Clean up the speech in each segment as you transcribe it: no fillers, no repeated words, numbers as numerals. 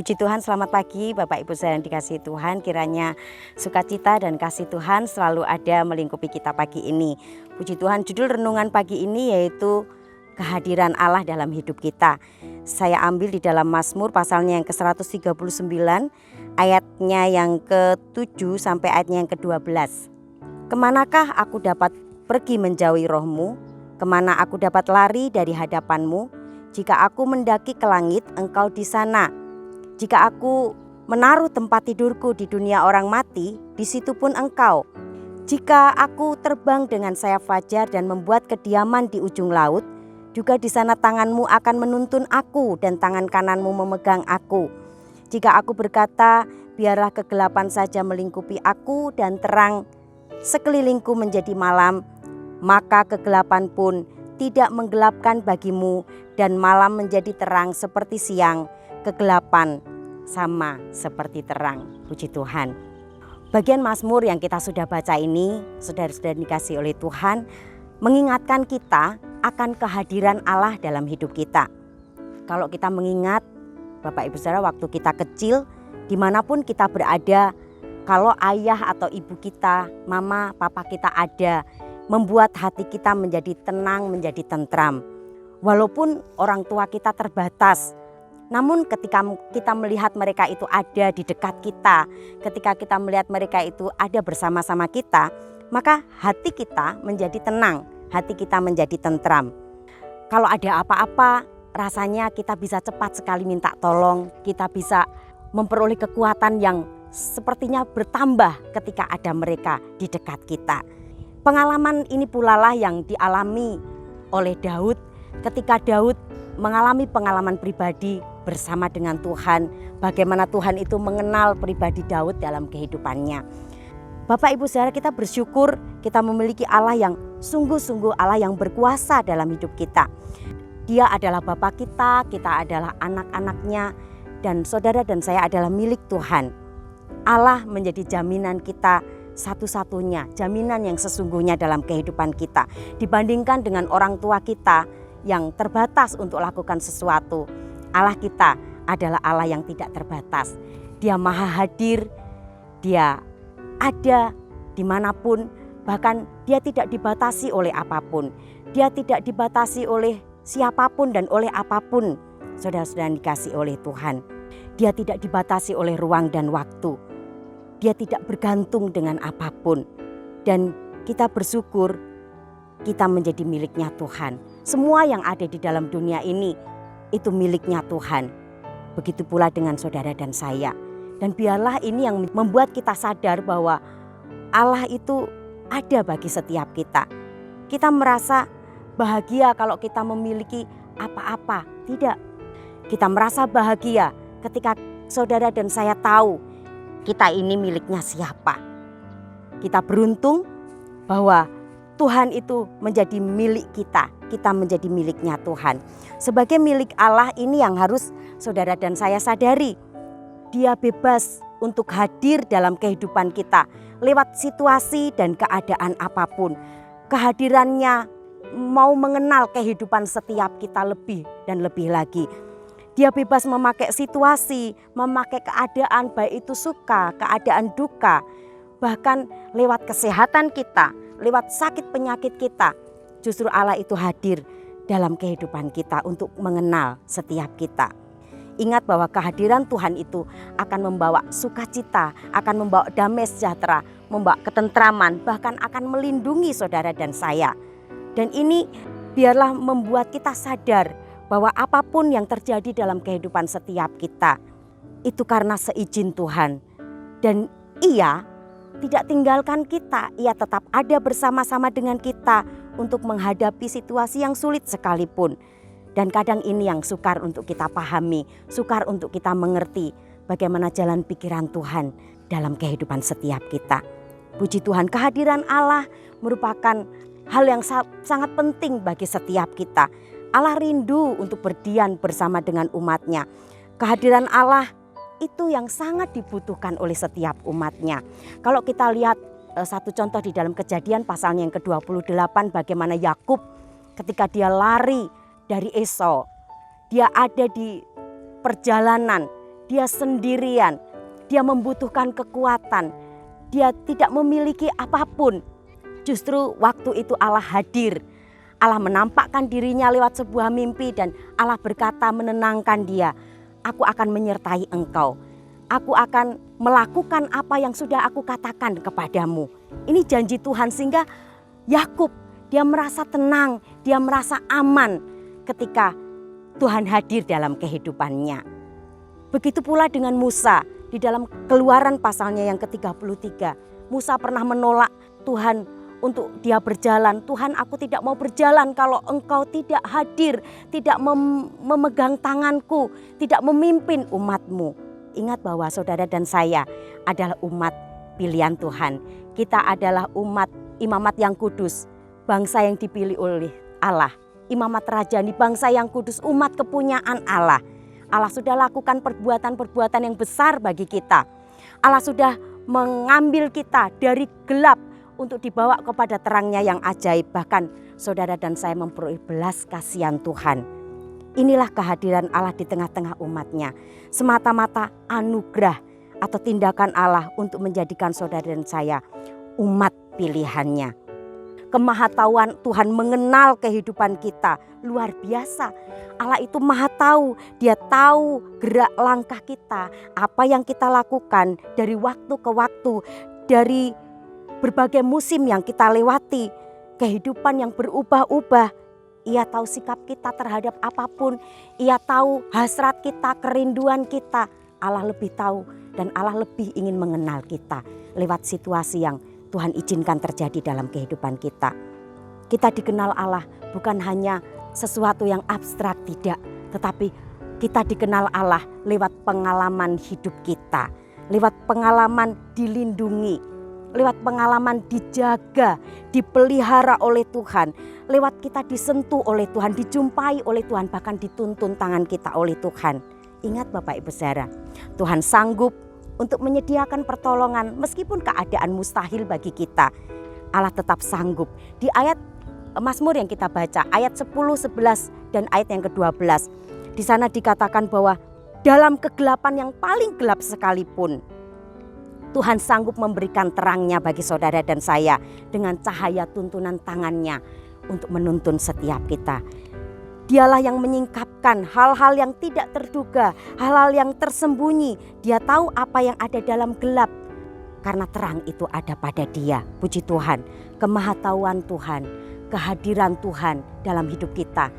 Puji Tuhan, selamat pagi Bapak Ibu saudara yang dikasihi Tuhan. Kiranya sukacita dan kasih Tuhan selalu ada melingkupi kita pagi ini. Puji Tuhan, judul renungan pagi ini yaitu kehadiran Allah dalam hidup kita. Saya ambil di dalam Mazmur pasalnya yang ke-139, ayatnya yang ke-7 sampai ayatnya yang ke-12. Kemanakah aku dapat pergi menjauhi rohmu? Kemana aku dapat lari dari hadapanmu? Jika aku mendaki ke langit, engkau di sana. Jika aku menaruh tempat tidurku di dunia orang mati, di situ pun engkau. Jika aku terbang dengan sayap fajar dan membuat kediaman di ujung laut, juga di sana tanganmu akan menuntun aku dan tangan kananmu memegang aku. Jika aku berkata, biarlah kegelapan saja melingkupi aku dan terang sekelilingku menjadi malam, maka kegelapan pun tidak menggelapkan bagimu dan malam menjadi terang seperti siang, kegelapan sama seperti terang. Puji Tuhan. Bagian Mazmur yang kita sudah baca ini, saudara-saudara dikasihi oleh Tuhan, mengingatkan kita akan kehadiran Allah dalam hidup kita. Kalau kita mengingat, Bapak Ibu Saudara, waktu kita kecil, dimanapun kita berada, kalau ayah atau ibu kita, mama, papa kita ada, membuat hati kita menjadi tenang, menjadi tentram. Walaupun orang tua kita terbatas, namun ketika kita melihat mereka itu ada di dekat kita, ketika kita melihat mereka itu ada bersama-sama kita, maka hati kita menjadi tenang, hati kita menjadi tentram. Kalau ada apa-apa, rasanya kita bisa cepat sekali minta tolong, kita bisa memperoleh kekuatan yang sepertinya bertambah ketika ada mereka di dekat kita. Pengalaman ini pula lah yang dialami oleh Daud ketika Daud mengalami pengalaman pribadi bersama dengan Tuhan, bagaimana Tuhan itu mengenal pribadi Daud dalam kehidupannya. Bapak Ibu Saudara, kita bersyukur kita memiliki Allah yang sungguh-sungguh Allah yang berkuasa dalam hidup kita. Dia adalah Bapa kita, kita adalah anak-anaknya, dan saudara dan saya adalah milik Tuhan. Allah menjadi jaminan kita satu-satunya, jaminan yang sesungguhnya dalam kehidupan kita. Dibandingkan dengan orang tua kita yang terbatas untuk lakukan sesuatu, Allah kita adalah Allah yang tidak terbatas. Dia maha hadir, dia ada dimanapun, bahkan dia tidak dibatasi oleh apapun. Dia tidak dibatasi oleh siapapun dan oleh apapun. Saudara-saudara yang dikasihi oleh Tuhan, dia tidak dibatasi oleh ruang dan waktu. Dia tidak bergantung dengan apapun. Dan kita bersyukur kita menjadi miliknya Tuhan. Semua yang ada di dalam dunia ini itu miliknya Tuhan. Begitu pula dengan saudara dan saya. Dan biarlah ini yang membuat kita sadar bahwa Allah itu ada bagi setiap kita. Kita merasa bahagia kalau kita memiliki apa-apa. Tidak. Kita merasa bahagia ketika saudara dan saya tahu kita ini miliknya siapa. Kita beruntung bahwa Tuhan itu menjadi milik kita. Kita menjadi miliknya Tuhan. Sebagai milik Allah ini yang harus saudara dan saya sadari. Dia bebas untuk hadir dalam kehidupan kita lewat situasi dan keadaan apapun. Kehadirannya mau mengenal kehidupan setiap kita lebih dan lebih lagi. Dia bebas memakai situasi, memakai keadaan, baik itu suka, keadaan duka. Bahkan lewat kesehatan kita, lewat sakit penyakit kita. Justru Allah itu hadir dalam kehidupan kita untuk mengenal setiap kita. Ingat bahwa kehadiran Tuhan itu akan membawa sukacita, akan membawa damai sejahtera, membawa ketentraman, bahkan akan melindungi saudara dan saya. Dan ini biarlah membuat kita sadar bahwa apapun yang terjadi dalam kehidupan setiap kita itu karena seizin Tuhan. Dan Ia tidak tinggalkan kita, Ia tetap ada bersama-sama dengan kita untuk menghadapi situasi yang sulit sekalipun. Dan kadang ini yang sukar untuk kita pahami, sukar untuk kita mengerti bagaimana jalan pikiran Tuhan dalam kehidupan setiap kita. Puji Tuhan, kehadiran Allah merupakan hal yang sangat penting bagi setiap kita. Allah rindu untuk berdiam bersama dengan umatnya. Kehadiran Allah itu yang sangat dibutuhkan oleh setiap umatnya. Kalau kita lihat satu contoh di dalam Kejadian pasalnya yang ke-28, bagaimana Yakub ketika dia lari dari Esau. Dia ada di perjalanan, dia sendirian, dia membutuhkan kekuatan, dia tidak memiliki apapun. Justru waktu itu Allah hadir. Allah menampakkan dirinya lewat sebuah mimpi dan Allah berkata menenangkan dia. Aku akan menyertai engkau. Aku akan melakukan apa yang sudah aku katakan kepadamu. Ini janji Tuhan, sehingga Yakub dia merasa tenang, dia merasa aman ketika Tuhan hadir dalam kehidupannya. Begitu pula dengan Musa di dalam Keluaran pasalnya yang ke-33. Musa pernah menolak Tuhan untuk dia berjalan. Tuhan, aku tidak mau berjalan kalau engkau tidak hadir, tidak memegang tanganku, tidak memimpin umatmu. Ingat bahwa saudara dan saya adalah umat pilihan Tuhan. Kita adalah umat imamat yang kudus, bangsa yang dipilih oleh Allah. Imamat rajani, bangsa yang kudus, umat kepunyaan Allah. Allah sudah lakukan perbuatan-perbuatan yang besar bagi kita. Allah sudah mengambil kita dari gelap untuk dibawa kepada terangnya yang ajaib. Bahkan saudara dan saya memperoleh belas kasihan Tuhan. Inilah kehadiran Allah di tengah-tengah umatnya. Semata-mata anugerah atau tindakan Allah untuk menjadikan saudara dan saya umat pilihannya. Kemahatauan Tuhan mengenal kehidupan kita luar biasa. Allah itu maha tahu, dia tahu gerak langkah kita, apa yang kita lakukan dari waktu ke waktu, dari berbagai musim yang kita lewati, kehidupan yang berubah-ubah. Ia tahu sikap kita terhadap apapun, ia tahu hasrat kita, kerinduan kita. Allah lebih tahu dan Allah lebih ingin mengenal kita lewat situasi yang Tuhan izinkan terjadi dalam kehidupan kita. Kita dikenal Allah bukan hanya sesuatu yang abstrak, tidak. Tetapi kita dikenal Allah lewat pengalaman hidup kita. Lewat pengalaman dilindungi. Lewat pengalaman dijaga, dipelihara oleh Tuhan. Lewat kita disentuh oleh Tuhan, dijumpai oleh Tuhan, bahkan dituntun tangan kita oleh Tuhan. Ingat Bapak Ibu Saudara, Tuhan sanggup untuk menyediakan pertolongan meskipun keadaan mustahil bagi kita. Allah tetap sanggup. Di ayat Mazmur yang kita baca, ayat 10, 11 dan ayat yang ke-12. Di sana dikatakan bahwa dalam kegelapan yang paling gelap sekalipun, Tuhan sanggup memberikan terangnya bagi saudara dan saya dengan cahaya tuntunan tangannya untuk menuntun setiap kita. Dialah yang menyingkapkan hal-hal yang tidak terduga, hal-hal yang tersembunyi. Dia tahu apa yang ada dalam gelap karena terang itu ada pada Dia. Puji Tuhan, kemahatauan Tuhan, kehadiran Tuhan dalam hidup kita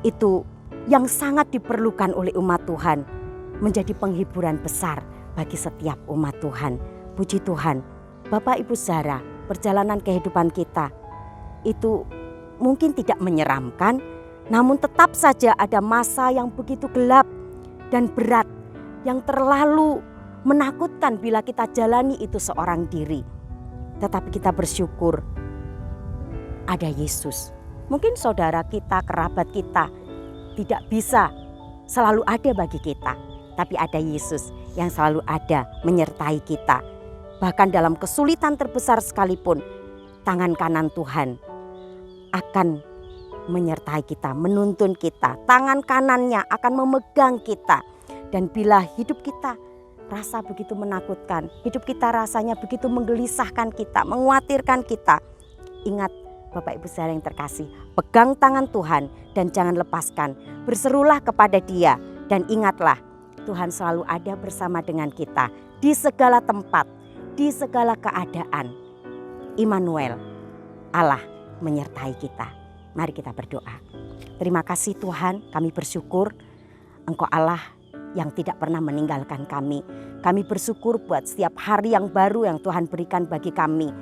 itu yang sangat diperlukan oleh umat Tuhan, menjadi penghiburan besar bagi setiap umat Tuhan. Puji Tuhan, Bapak Ibu Saudara, perjalanan kehidupan kita itu mungkin tidak menyeramkan, namun tetap saja ada masa yang begitu gelap dan berat, yang terlalu menakutkan bila kita jalani itu seorang diri. Tetapi kita bersyukur ada Yesus. Mungkin saudara kita, kerabat kita tidak bisa selalu ada bagi kita, tapi ada Yesus yang selalu ada menyertai kita. Bahkan dalam kesulitan terbesar sekalipun, tangan kanan Tuhan akan menyertai kita, menuntun kita. Tangan kanannya akan memegang kita. Dan bila hidup kita rasa begitu menakutkan, hidup kita rasanya begitu menggelisahkan kita, mengkhawatirkan kita, ingat Bapak Ibu saudara yang terkasih, pegang tangan Tuhan dan jangan lepaskan. Berserulah kepada Dia dan ingatlah Tuhan selalu ada bersama dengan kita di segala tempat, di segala keadaan. Immanuel, Allah menyertai kita. Mari kita berdoa. Terima kasih Tuhan, kami bersyukur Engkau Allah yang tidak pernah meninggalkan kami. Kami bersyukur buat setiap hari yang baru yang Tuhan berikan bagi kami.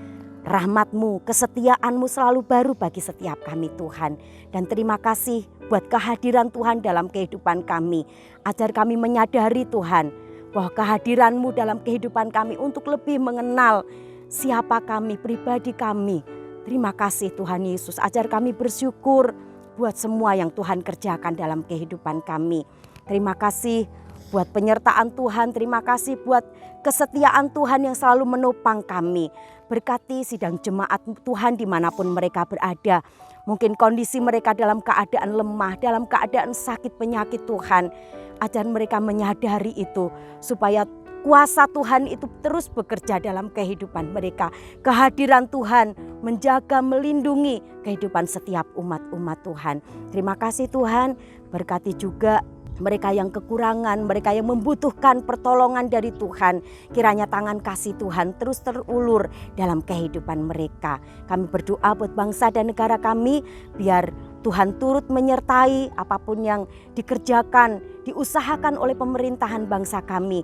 Rahmat-Mu, kesetiaan-Mu selalu baru bagi setiap kami Tuhan. Dan terima kasih buat kehadiran Tuhan dalam kehidupan kami. Ajar kami menyadari Tuhan bahwa kehadiran-Mu dalam kehidupan kami untuk lebih mengenal siapa kami, pribadi kami. Terima kasih Tuhan Yesus, ajar kami bersyukur buat semua yang Tuhan kerjakan dalam kehidupan kami. Terima kasih buat penyertaan Tuhan, terima kasih buat kesetiaan Tuhan yang selalu menopang kami. Berkati sidang jemaat Tuhan dimanapun mereka berada. Mungkin kondisi mereka dalam keadaan lemah, dalam keadaan sakit penyakit Tuhan. Ajar mereka menyadari itu supaya kuasa Tuhan itu terus bekerja dalam kehidupan mereka. Kehadiran Tuhan menjaga, melindungi kehidupan setiap umat-umat Tuhan. Terima kasih Tuhan, berkati juga mereka yang kekurangan, mereka yang membutuhkan pertolongan dari Tuhan. Kiranya tangan kasih Tuhan terus terulur dalam kehidupan mereka. Kami berdoa buat bangsa dan negara kami, biar Tuhan turut menyertai apapun yang dikerjakan, diusahakan oleh pemerintahan bangsa kami.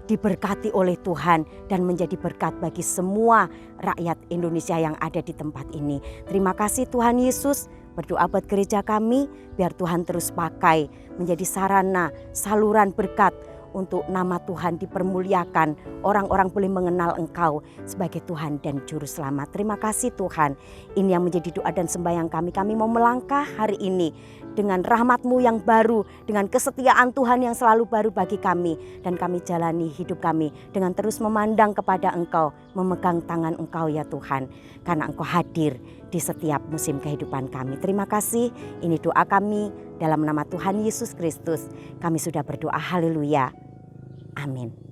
Diberkati oleh Tuhan dan menjadi berkat bagi semua rakyat Indonesia yang ada di tempat ini. Terima kasih Tuhan Yesus. Berdoa buat gereja kami, biar Tuhan terus pakai menjadi sarana, saluran berkat untuk nama Tuhan dipermuliakan. Orang-orang boleh mengenal Engkau sebagai Tuhan dan Juru Selamat. Terima kasih Tuhan. Ini yang menjadi doa dan sembahyang kami. Kami mau melangkah hari ini dengan rahmat-Mu yang baru, dengan kesetiaan Tuhan yang selalu baru bagi kami. Dan kami jalani hidup kami dengan terus memandang kepada Engkau, memegang tangan Engkau ya Tuhan. Karena Engkau hadir di setiap musim kehidupan kami. Terima kasih, ini doa kami dalam nama Tuhan Yesus Kristus. Kami sudah berdoa, haleluya. Amin.